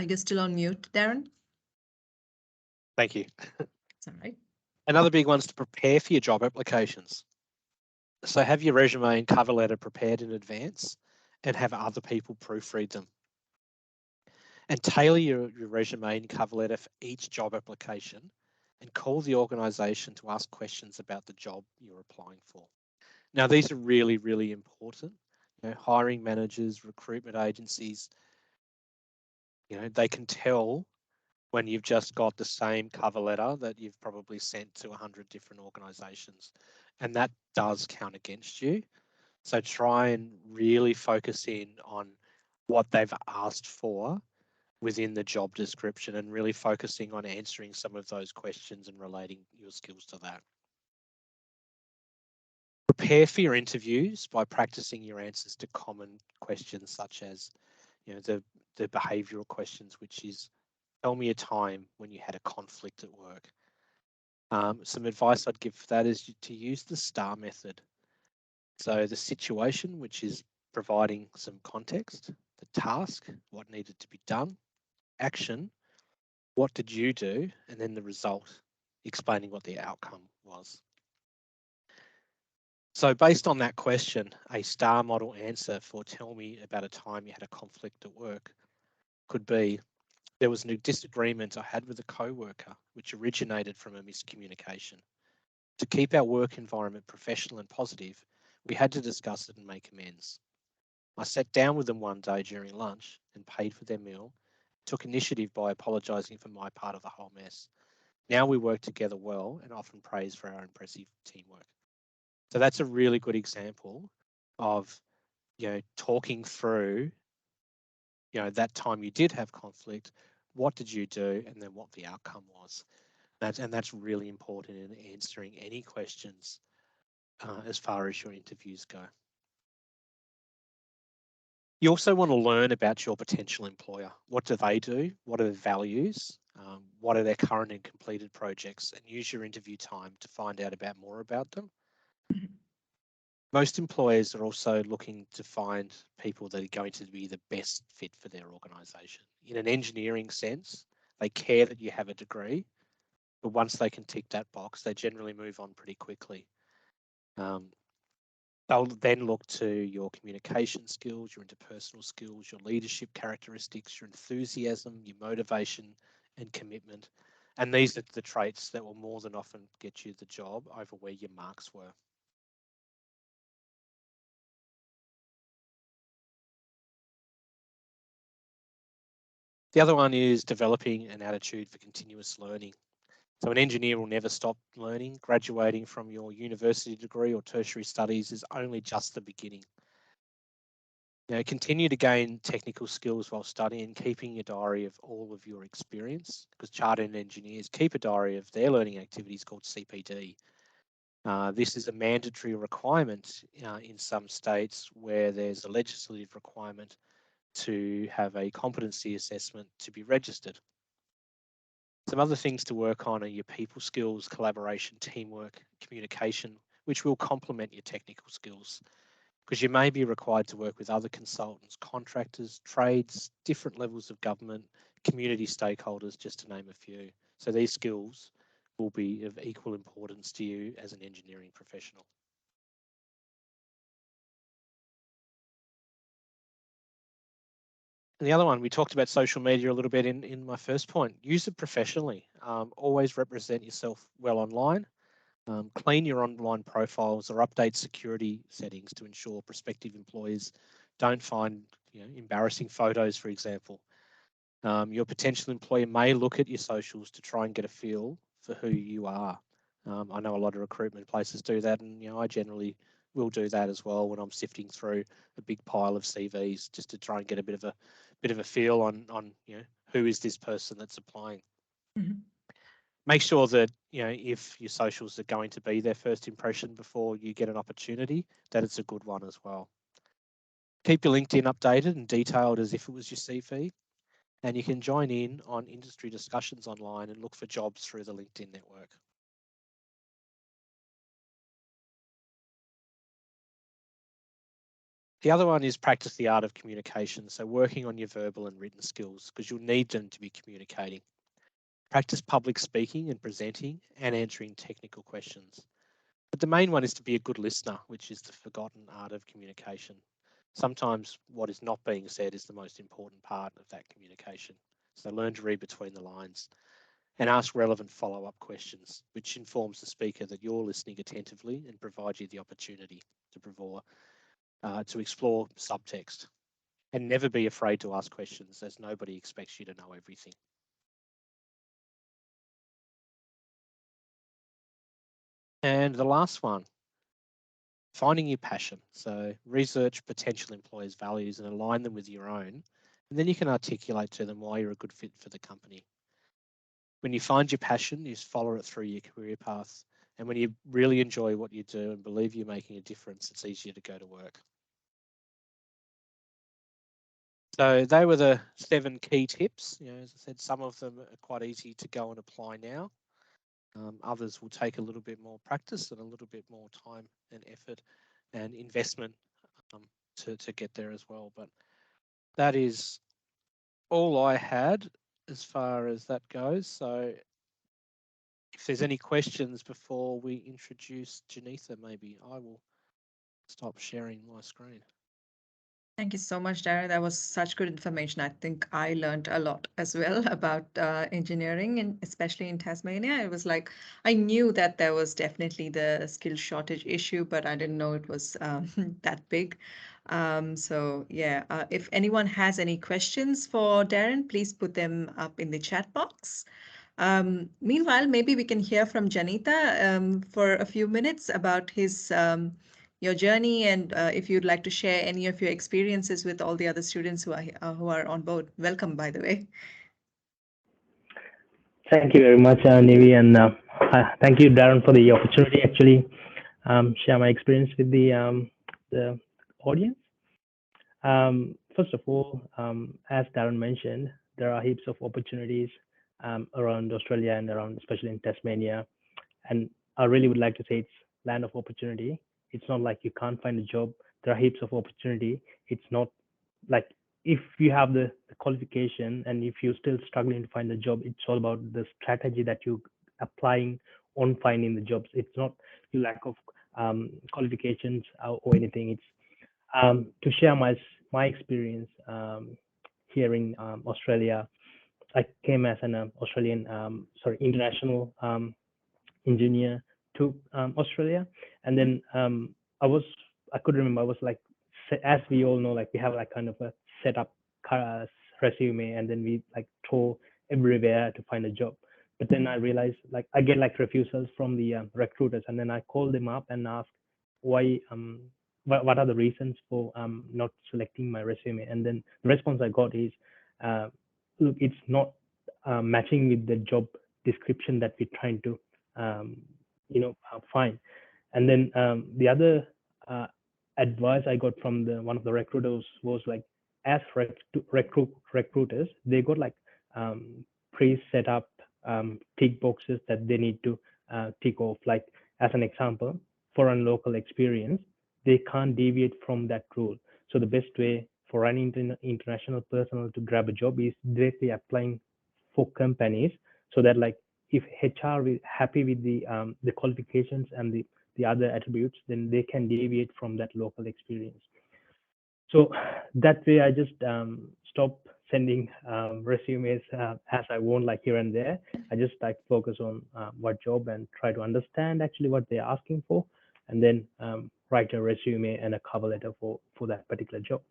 You're still on mute, Darren. Thank you. It's all right. Another big one is to prepare for your job applications. So have your resume and cover letter prepared in advance and have other people proofread them. And tailor your resume and cover letter for each job application and call the organisation to ask questions about the job you're applying for. Now, these are really, really important. Hiring managers, recruitment agencies, they can tell when you've just got the same cover letter that you've probably sent to 100 different organisations, and that does count against you. So try and really focus in on what they've asked for within the job description and really focusing on answering some of those questions and relating your skills to that. Prepare for your interviews by practicing your answers to common questions such as, the behavioural questions, which is, tell me a time when you had a conflict at work. Some advice I'd give for that is to use the STAR method. So the situation, which is providing some context, the task, what needed to be done, action, what did you do, and then the result, explaining what the outcome was. So based on that question, a STAR model answer for tell me about a time you had a conflict at work could be, there was a disagreement I had with a co-worker, which originated from a miscommunication. To keep our work environment professional and positive, we had to discuss it and make amends. I sat down with them one day during lunch and paid for their meal, took initiative by apologising for my part of the whole mess. Now we work together well and often praised for our impressive teamwork. So that's a really good example of, talking through, that time you did have conflict, what did you do, and then what the outcome was. That's really important in answering any questions as far as your interviews go. You also want to learn about your potential employer. What do they do? What are their values? What are their current and completed projects? And use your interview time to find out more about them. Most employers are also looking to find people that are going to be the best fit for their organisation. In an engineering sense, they care that you have a degree, but once they can tick that box, they generally move on pretty quickly. They'll then look to your communication skills, your interpersonal skills, your leadership characteristics, your enthusiasm, your motivation and commitment. And these are the traits that will more than often get you the job over where your marks were. The other one is developing an attitude for continuous learning. So an engineer will never stop learning. Graduating from your university degree or tertiary studies is only just the beginning. Continue to gain technical skills while studying, keeping a diary of all of your experience, because chartered engineers keep a diary of their learning activities called CPD. This is a mandatory requirement in some states where there's a legislative requirement to have a competency assessment to be registered. Some other things to work on are your people skills, collaboration, teamwork, communication, which will complement your technical skills, because you may be required to work with other consultants, contractors, trades, different levels of government, community stakeholders, just to name a few. So these skills will be of equal importance to you as an engineering professional. And the other one, we talked about social media a little bit in my first point. Use it professionally. Always represent yourself well online. Clean your online profiles or update security settings to ensure prospective employers don't find embarrassing photos, for example. Your potential employer may look at your socials to try and get a feel for who you are. I know a lot of recruitment places do that, and I generally will do that as well when I'm sifting through a big pile of CVs just to try and get a bit of a feel on who is this person that's applying. Mm-hmm. Make sure that, if your socials are going to be their first impression before you get an opportunity, that it's a good one as well. Keep your LinkedIn updated and detailed as if it was your CV, and you can join in on industry discussions online and look for jobs through the LinkedIn network. The other one is practice the art of communication. So working on your verbal and written skills, because you'll need them to be communicating. Practice public speaking and presenting and answering technical questions. But the main one is to be a good listener, which is the forgotten art of communication. Sometimes what is not being said is the most important part of that communication. So learn to read between the lines and ask relevant follow-up questions, which informs the speaker that you're listening attentively and provides you the opportunity to explore subtext. And never be afraid to ask questions, as nobody expects you to know everything. And the last one, finding your passion. So research potential employers' values and align them with your own, and then you can articulate to them why you're a good fit for the company. When you find your passion, you follow it through your career path. And when you really enjoy what you do and believe you're making a difference, it's easier to go to work. So they were the 7 key tips. As I said, some of them are quite easy to go and apply now. Others will take a little bit more practice and a little bit more time and effort and investment to get there as well. But that is all I had as far as that goes. So if there's any questions before we introduce Janitha, maybe I will stop sharing my screen. Thank you so much, Darren. That was such good information. I think I learned a lot as well about engineering, and especially in Tasmania. It was like I knew that there was definitely the skill shortage issue, but I didn't know it was that big. So yeah, if anyone has any questions for Darren, please put them up in the chat box. Meanwhile, maybe we can hear from Janita for a few minutes about your journey, and if you'd like to share any of your experiences with all the other students who are on board. Welcome, by the way. Thank you very much, Nivi, and thank you, Darren, for the opportunity. Actually, share my experience with the audience. First of all, as Darren mentioned, there are heaps of opportunities around Australia and around, especially in Tasmania. And I really would like to say it's land of opportunity. It's not like you can't find a job. There are heaps of opportunity. It's not like if you have the qualification and if you're still struggling to find a job, it's all about the strategy that you applying on finding the jobs. It's not your lack of qualifications or anything. It's to share my experience here in Australia. I came as an international engineer to Australia, and then I could remember I was like, as we all know, like we have like kind of a setup resume, and then we like throw everywhere to find a job. But then I realized like I get like refusals from the recruiters, and then I call them up and ask why what are the reasons for not selecting my resume, and then the response I got is look, it's not matching with the job description that we're trying to fine. And then the other advice I got from one of the recruiters was like, as recruiters, they got like pre-set up tick boxes that they need to tick off. Like as an example, for a local experience, they can't deviate from that rule. So the best way for an international personnel to grab a job is directly applying for companies, so that like if HR is happy with the qualifications and the other attributes, then they can deviate from that local experience. So that way, I just stop sending resumes as I want, like here and there. I just like focus on what job and try to understand actually what they're asking for, and then write a resume and a cover letter for that particular job.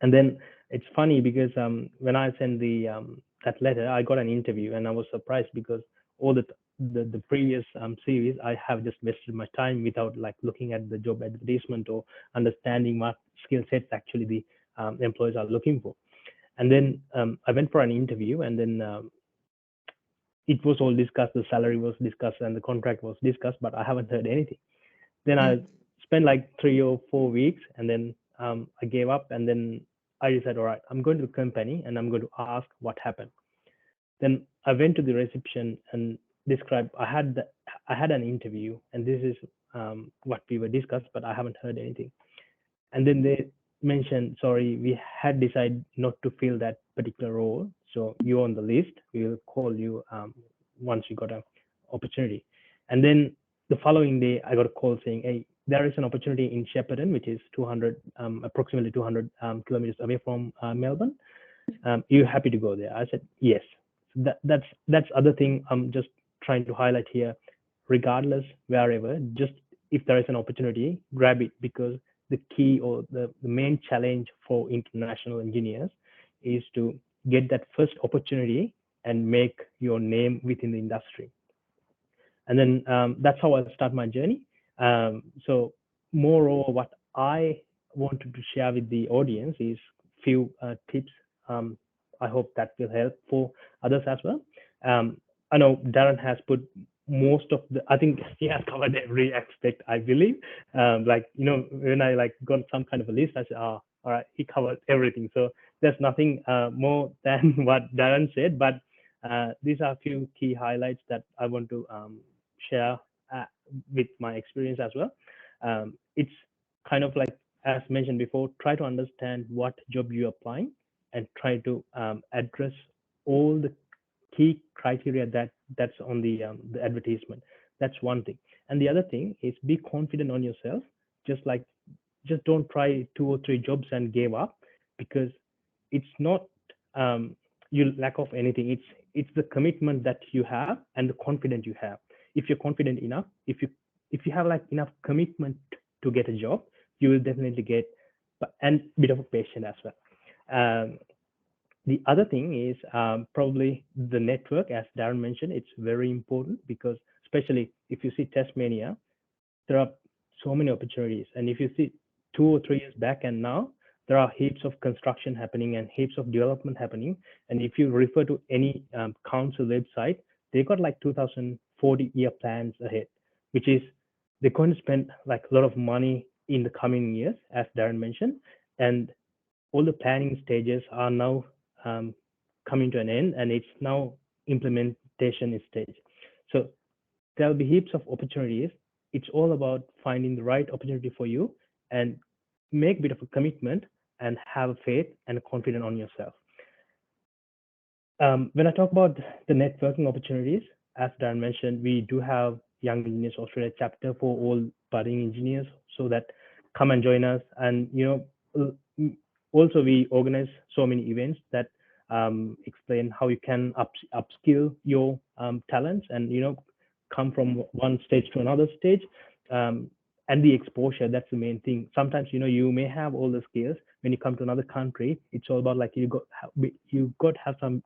And then it's funny because when I sent that letter, I got an interview, and I was surprised because all the previous series I have just wasted my time without like looking at the job advertisement or understanding what skill sets actually the employers are looking for. And then I went for an interview, and then it was all discussed, the salary was discussed, and the contract was discussed, but I haven't heard anything. Then I spent like 3 or 4 weeks, and then I gave up, and then I decided, all right, I'm going to the company and I'm going to ask what happened. Then I went to the reception and described I had an interview, and this is what we were discussed, but I haven't heard anything. And then they mentioned, sorry, we had decided not to fill that particular role, so you're on the list. We will call you once you got an opportunity. And then the following day, I got a call saying, hey, there is an opportunity in Shepparton, which is approximately 200 kilometers away from Melbourne. You happy to go there? I said yes. So that's other thing I'm just trying to highlight here. Regardless, wherever, just if there is an opportunity, grab it, because the key or the main challenge for international engineers is to get that first opportunity and make your name within the industry. And then that's how I start my journey. So moreover, what I wanted to share with the audience is few tips. I hope that will help for others as well. I know Darren has put most of the, I think he has covered every aspect, I believe. Like, you know, when I like got some kind of a list, I said, all right, he covered everything. So there's nothing more than what Darren said, but these are a few key highlights that I want to share with my experience as well. It's kind of like, as mentioned before, try to understand what job you're applying and try to address all the key criteria that's on the advertisement. That's one thing. And the other thing is be confident on yourself. Just don't try 2 or 3 jobs and give up, because it's not you lack of anything. It's the commitment that you have and the confidence you have. If you're confident enough, if you have like enough commitment to get a job, you will definitely get, and a bit of a patience as well. The other thing is probably the network, as Darren mentioned. It's very important, because especially if you see Tasmania, there are so many opportunities. And if you see 2 or 3 years back and now, there are heaps of construction happening and heaps of development happening. And if you refer to any council website, they got like 2040 year plans ahead, which is they're going to spend like a lot of money in the coming years, as Darren mentioned. And all the planning stages are now coming to an end, and it's now implementation stage. So there'll be heaps of opportunities. It's all about finding the right opportunity for you and make a bit of a commitment and have faith and confidence on yourself. When I talk about the networking opportunities, as Dan mentioned, we do have Young Engineers Australia chapter for all budding engineers, so that come and join us. And also we organize so many events that explain how you can upskill your talents and come from one stage to another stage. And the exposure, that's the main thing. Sometimes you may have all the skills. When you come to another country, it's all about like you got to have some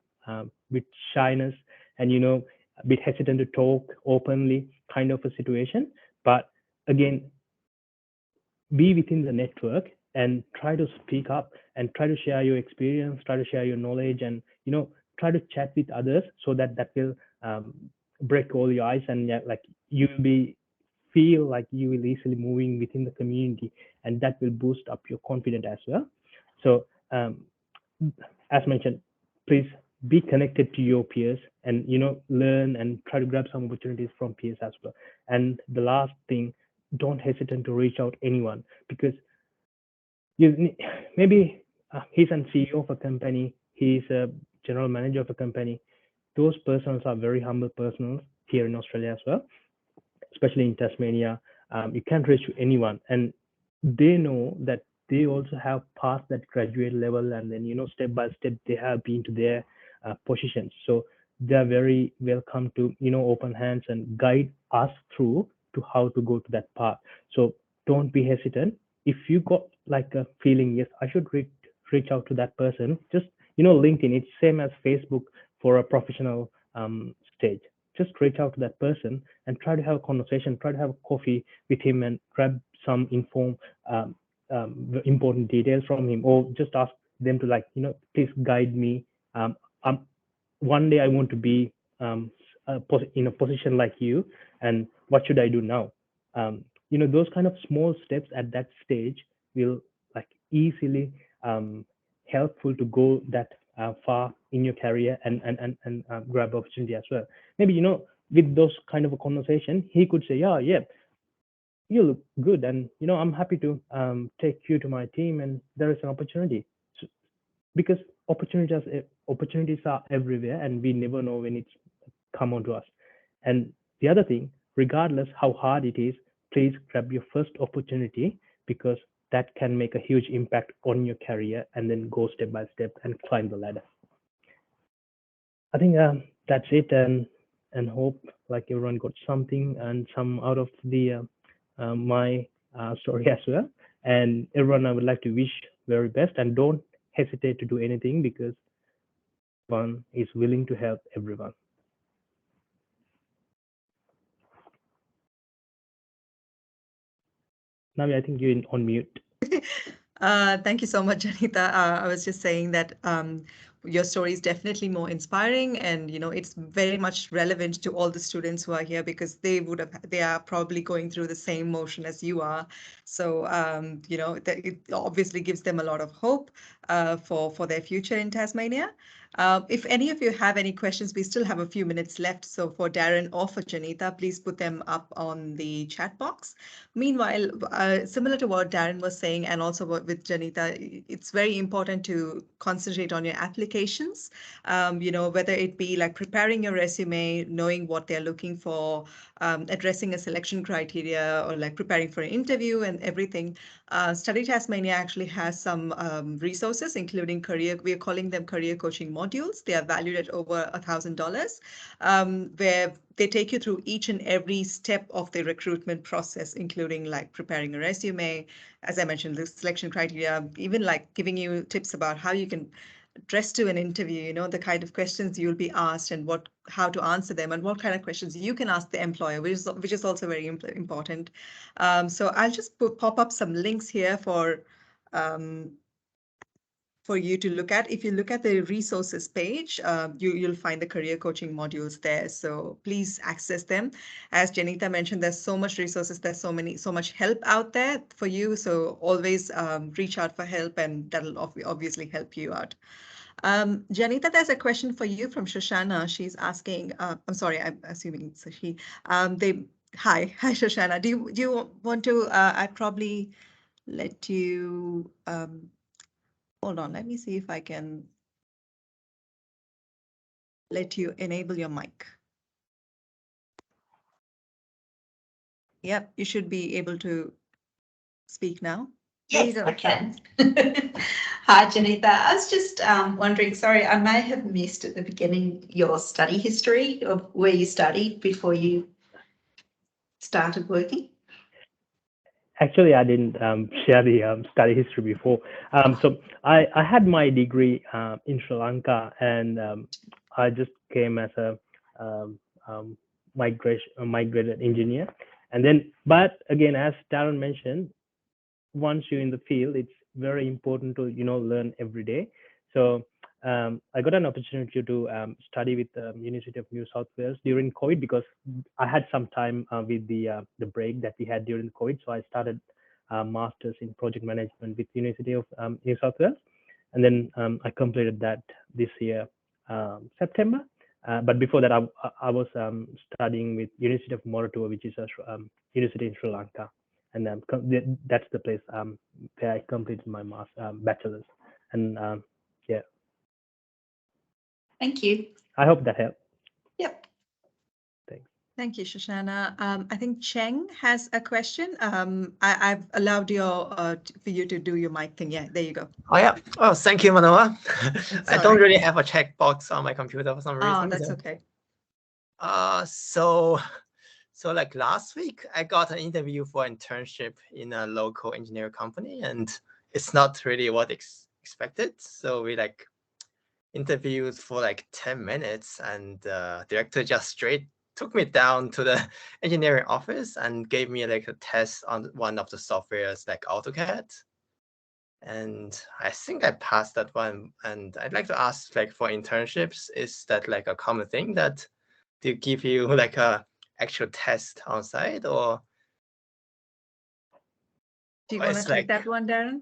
bit shyness and a bit hesitant to talk openly, kind of a situation. But again, be within the network and try to speak up and try to share your experience, try to share your knowledge, and try to chat with others, so that will break all your ice, and like you'll feel like you will easily moving within the community, and that will boost up your confidence as well. So as mentioned, please be connected to your peers and learn and try to grab some opportunities from peers as well. And the last thing, don't hesitate to reach out anyone, because maybe he's a CEO of a company, he's a general manager of a company. Those persons are very humble persons here in Australia as well, especially in Tasmania. You can't reach anyone, and they know that they also have passed that graduate level, and then step by step they have been to their positions. So they are very welcome to open hands and guide us through to how to go to that path. So don't be hesitant. If you got like a feeling, yes, I should reach out to that person, just LinkedIn, it's same as Facebook for a professional stage. Just reach out to that person and try to have a conversation, try to have a coffee with him and grab some important details from him, or just ask them to please guide me. One day I want to be in a position like you, and what should I do now? Those kind of small steps at that stage will like easily helpful to go that far in your career and grab opportunity as well. Maybe with those kind of a conversation, he could say, yeah, you look good, and I'm happy to take you to my team, and there is an opportunity. So, because opportunities are everywhere, and we never know when it's come onto us. And the other thing, regardless how hard it is, please grab your first opportunity, because that can make a huge impact on your career, and then go step by step and climb the ladder. I think that's it, and hope like everyone got something and some out of the my story as well. And everyone, I would like to wish very best, and don't hesitate to do anything, because one is willing to help everyone. Now I think you're on mute. Thank you so much, Janita. I was just saying that your story is definitely more inspiring, and it's very much relevant to all the students who are here, because they are probably going through the same motion as you are. So it obviously gives them a lot of hope for their future in Tasmania. If any of you have any questions, we still have a few minutes left. So for Darren or for Janita, please put them up on the chat box. Meanwhile, similar to what Darren was saying, and also with Janita, it's very important to concentrate on your applications. Whether it be like preparing your resume, knowing what they're looking for, addressing a selection criteria, or like preparing for an interview and everything. Study Tasmania actually has some resources, including we're calling them career coaching modules. They are valued at over $1,000, where they take you through each and every step of the recruitment process, including like preparing a resume, as I mentioned, the selection criteria, even like giving you tips about how you can dress to an interview, the kind of questions you'll be asked, and how to answer them, and what kind of questions you can ask the employer, which is also very important. So I'll just pop up some links here for you to look at. If you look at the resources page, you'll find the career coaching modules there. So please access them. As Janita mentioned, there's so much resources, there's so much help out there for you. So always reach out for help, and that'll obviously help you out. Janita, there's a question for you from Shoshana. She's asking, I'm sorry, I'm assuming it's a she. Hi, Shoshana. Do you want to, I'd probably let you, hold on, let me see if I can let you enable your mic. Yep, you should be able to speak now. Yes, I can. Hi, Janita. I was just wondering, sorry, I may have missed at the beginning your study history of where you studied before you started working. Actually, I didn't share the study history before. So I had my degree in Sri Lanka, and I just came as a migrated engineer. And then, but again, as Darren mentioned, once you're in the field, it's very important to learn every day. So I got an opportunity to study with the University of New South Wales during COVID, because I had some time with the break that we had during COVID. So I started masters in project management with University of New South Wales, and then I completed that this year September. But before that, I was studying with University of Moratuwa, which is a university in Sri Lanka, and that's the place where I completed my bachelor's. And yeah. Thank you. I hope that helped. Yep. Thanks. Thank you, Shoshana. I think Cheng has a question. I've allowed for you to do your mic thing. Yeah, there you go. Oh, yeah. Oh, thank you, Manoa. I don't really have a checkbox on my computer for some reason. Oh, that's okay. So like last week, I got an interview for internship in a local engineering company, and it's not really what expected. So we like interviewed for like 10 minutes, and the director just straight took me down to the engineering office and gave me like a test on one of the softwares like AutoCAD. And I think I passed that one. And I'd like to ask, like, for internships, is that like a common thing that Do give you like a actual test on site, or Do you or want to it's take like that one, Darren?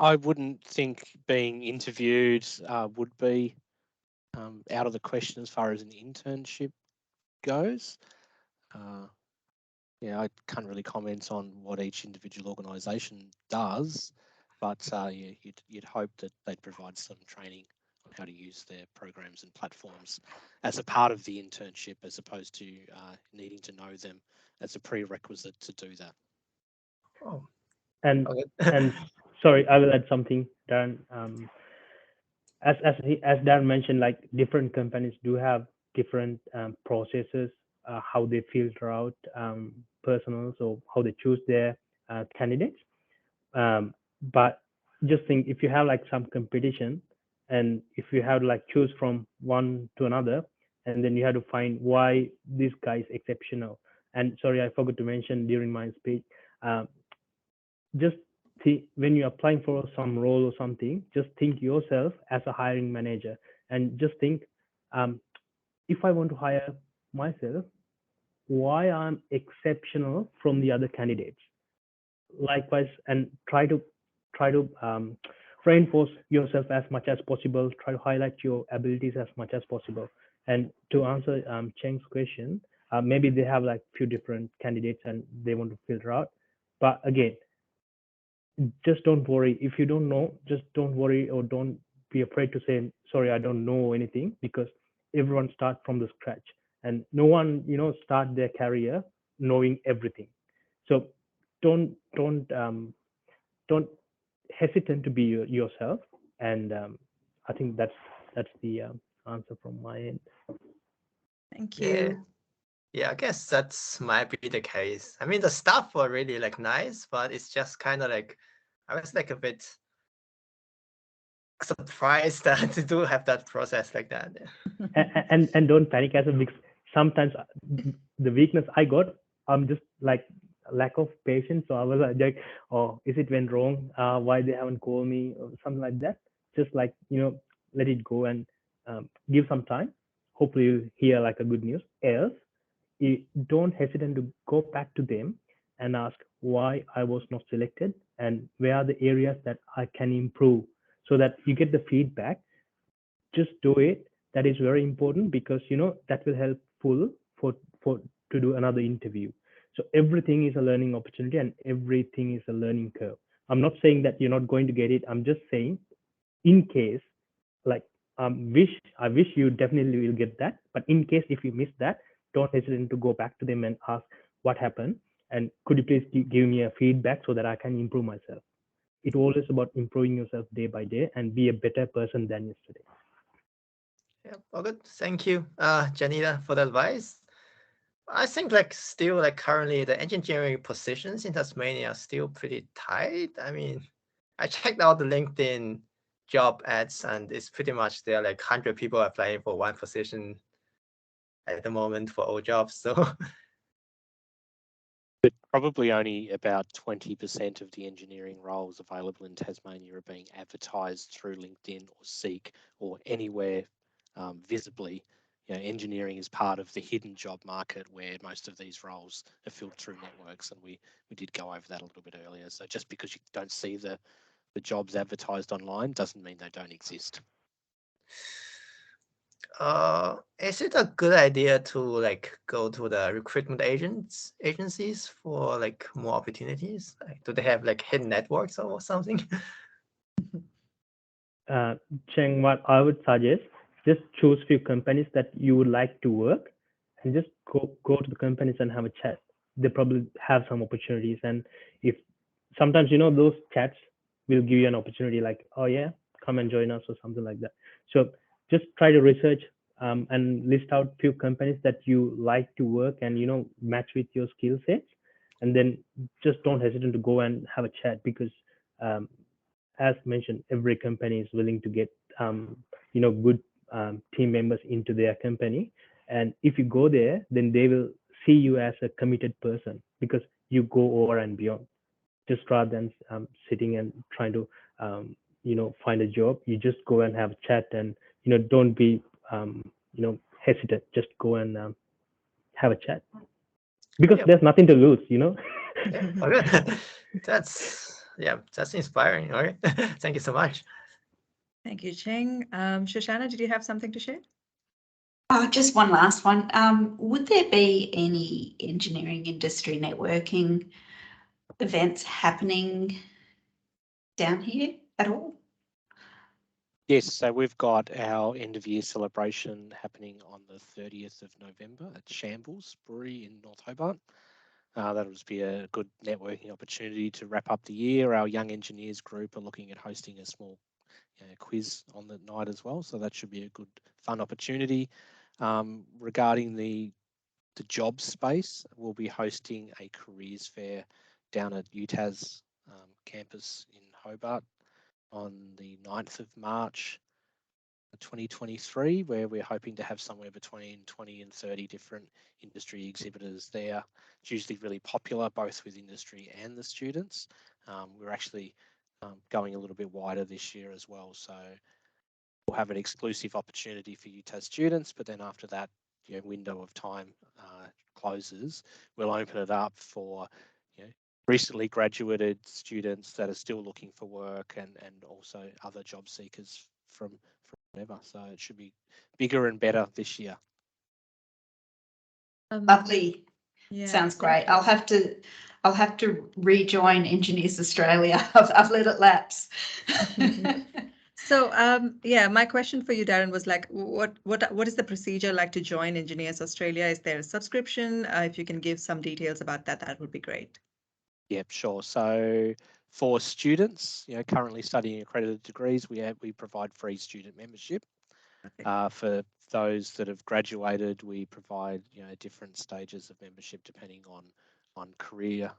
I wouldn't think being interviewed would be out of the question as far as an internship goes. Yeah, I can't really comment on what each individual organisation does, but yeah, you'd hope that they'd provide some training on how to use their programs and platforms as a part of the internship, as opposed to needing to know them as a prerequisite to do that. oh, And okay. and sorry, I will add something, Darren. As Darren mentioned, like different companies do have different processes, how they filter out personals or how they choose their candidates. But just think, if you have like some competition, and if you have to like choose from one to another, and then you have to find why this guy is exceptional. And sorry, I forgot to mention during my speech. Just think, when you're applying for some role or something, just think yourself as a hiring manager, and just think, if I want to hire myself, why I'm exceptional from the other candidates. Likewise, and try to reinforce yourself as much as possible. Try to highlight your abilities as much as possible. And to answer Cheng's question, maybe they have like few different candidates and they want to filter out. But again, just don't worry. If you don't know, just don't worry, or don't be afraid to say, sorry, I don't know anything, because everyone starts from the scratch, and no one, start their career knowing everything. So don't hesitate to be yourself. And I think that's the answer from my end. Thank Yeah. you. Yeah, I guess that's might be the case. I mean, the staff were really like nice, but it's just kind of like I was like a bit surprised that they do have that process like that. And don't panic as a because sometimes the weakness I got, I'm just like lack of patience. So I was like, oh, is it went wrong? Why they haven't called me or something like that? Just like, let it go and give some time. Hopefully you hear like a good news. Else, you don't hesitate to go back to them and ask why I was not selected and where are the areas that I can improve, so that you get the feedback. Just do it. That is very important, because that will help full for to do another interview. So everything is a learning opportunity and everything is a learning curve. I'm not saying that you're not going to get it. I'm just saying, in case, like, I wish you definitely will get that, but in case if you miss that, don't hesitate to go back to them and ask what happened, and could you please give me a feedback so that I can improve myself. It's always about improving yourself day by day and be a better person than yesterday. Yeah, well, good. Thank you, Janita, for the advice. I think like still like currently the engineering positions in Tasmania are still pretty tight. I mean, I checked out the LinkedIn job ads and it's pretty much there are like 100 people applying for one position at the moment for all jobs. So But probably only about 20% of the engineering roles available in Tasmania are being advertised through LinkedIn or Seek or anywhere visibly. Engineering is part of the hidden job market where most of these roles are filled through networks, and we did go over that a little bit earlier. So just because you don't see the jobs advertised online doesn't mean they don't exist. is it a good idea to like go to the recruitment agencies for like more opportunities? Like, do they have like hidden networks or something? Cheng, what I would suggest, just choose few companies that you would like to work, and just go to the companies and have a chat. They probably have some opportunities, and if sometimes those chats will give you an opportunity, like, oh yeah, come and join us or something like that. So just try to research and list out few companies that you like to work and match with your skill sets, and then just don't hesitate to go and have a chat, because as mentioned, every company is willing to get good team members into their company, and if you go there, then they will see you as a committed person, because you go over and beyond. Just rather than sitting and trying to find a job, you just go and have a chat, and don't be hesitate. Just go and have a chat because Yeah. there's nothing to lose, you know. Yeah, okay. That's inspiring. Okay, thank you so much. Thank you, Cheng. Shoshana, did you have something to share? Oh, just one last one. Would there be any engineering industry networking events happening down here at all? Yes, so we've got our end of year celebration happening on the 30th of November at Shambles Brewery in North Hobart. That'll just be a good networking opportunity to wrap up the year. Our young engineers group are looking at hosting a small quiz on the night as well, so that should be a good fun opportunity. Regarding the job space, we'll be hosting a careers fair down at UTAS campus in Hobart on the 9th of March 2023, where we're hoping to have somewhere between 20 and 30 different industry exhibitors there. It's usually really popular both with industry and the students. We're actually going a little bit wider this year as well, so we'll have an exclusive opportunity for UTAS students, but then after that window of time closes, we'll open it up for recently graduated students that are still looking for work and also other job seekers from whatever. So it should be bigger and better this year. Lovely. Yeah, Sounds thank great. you. I'll have to rejoin Engineers Australia. I've let it lapse. So, yeah, my question for you, Darren, was like, what is the procedure like to join Engineers Australia? Is there a subscription? If you can give some details about that, that would be great. Yep, sure. So for students, currently studying accredited degrees, we provide free student membership. Okay. For those that have graduated, we provide different stages of membership depending on career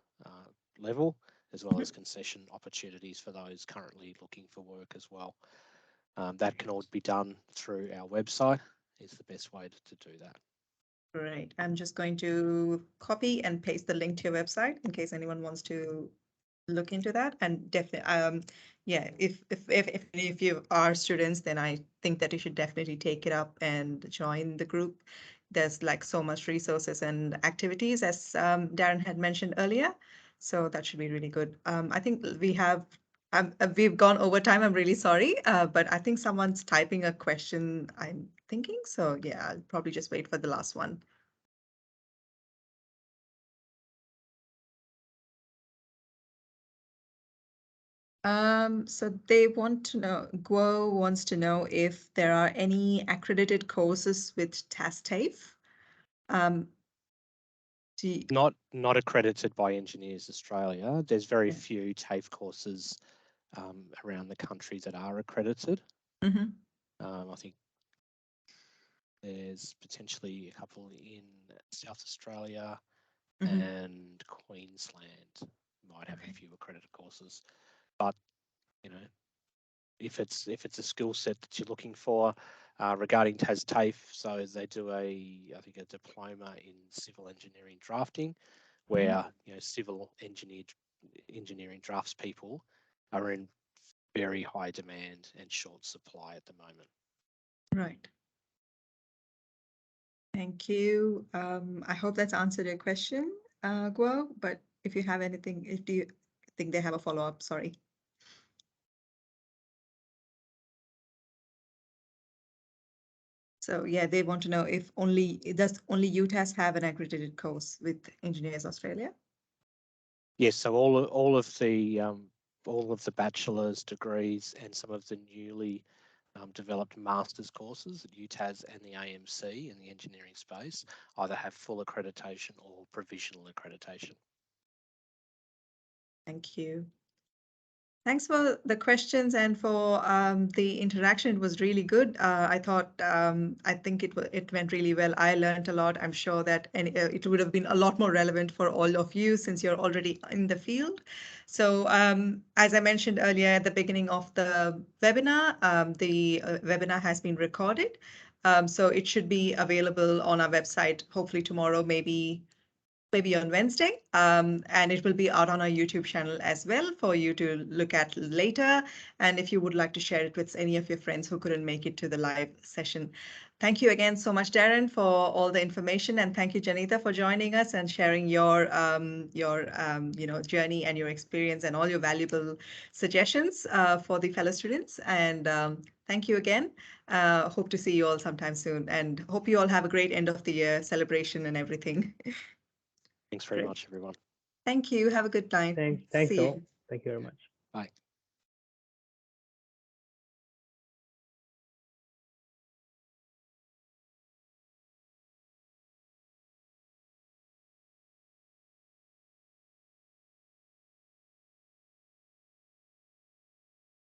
level, as well as concession opportunities for those currently looking for work as well. That can all be done through our website. Is the best way to do that. Great. I'm just going to copy and paste the link to your website in case anyone wants to look into that. And definitely, yeah, if any of you are students, then I think that you should definitely take it up and join the group. There's like so much resources and activities, as Darren had mentioned earlier. So that should be really good. I think we've gone over time. I'm really sorry, but I think someone's typing a question, I'm thinking. So yeah, I'll probably just wait for the last one. So they want to know, Guo wants to know if there are any accredited courses with TASTAFE. Not accredited by Engineers Australia. There's very Yeah. few TAFE courses around the country that are accredited. Mhm. I think there's potentially a couple in South Australia Mhm. and Queensland might have a few accredited courses, but if it's a skill set that you're looking for regarding TAFE, so they do I think a diploma in civil engineering drafting, where civil engineering drafts people are in very high demand and short supply at the moment. Right. Thank you. I hope that's answered your question, Guo, but if you have anything, if you think they have a follow-up, sorry. So yeah, they want to know if does only UTAS have an accredited course with Engineers Australia? Yes, so all of the bachelor's degrees and some of the newly developed master's courses at UTAS and the AMC in the engineering space either have full accreditation or provisional accreditation. Thank you. Thanks for the questions and for the interaction. It was really good. I think it went really well. I learned a lot. I'm sure that it would have been a lot more relevant for all of you since you're already in the field. So as I mentioned earlier at the beginning of the webinar, the webinar has been recorded. So it should be available on our website, hopefully tomorrow, maybe on Wednesday, and it will be out on our YouTube channel as well for you to look at later. And if you would like to share it with any of your friends who couldn't make it to the live session. Thank you again so much, Darren, for all the information, and thank you, Janita, for joining us and sharing your journey and your experience and all your valuable suggestions for the fellow students. And thank you again. Hope to see you all sometime soon, and hope you all have a great end of the year celebration and everything. Thanks very much, everyone. Thank you. Have a good night. Thanks See you. all. Thank you very much. Bye.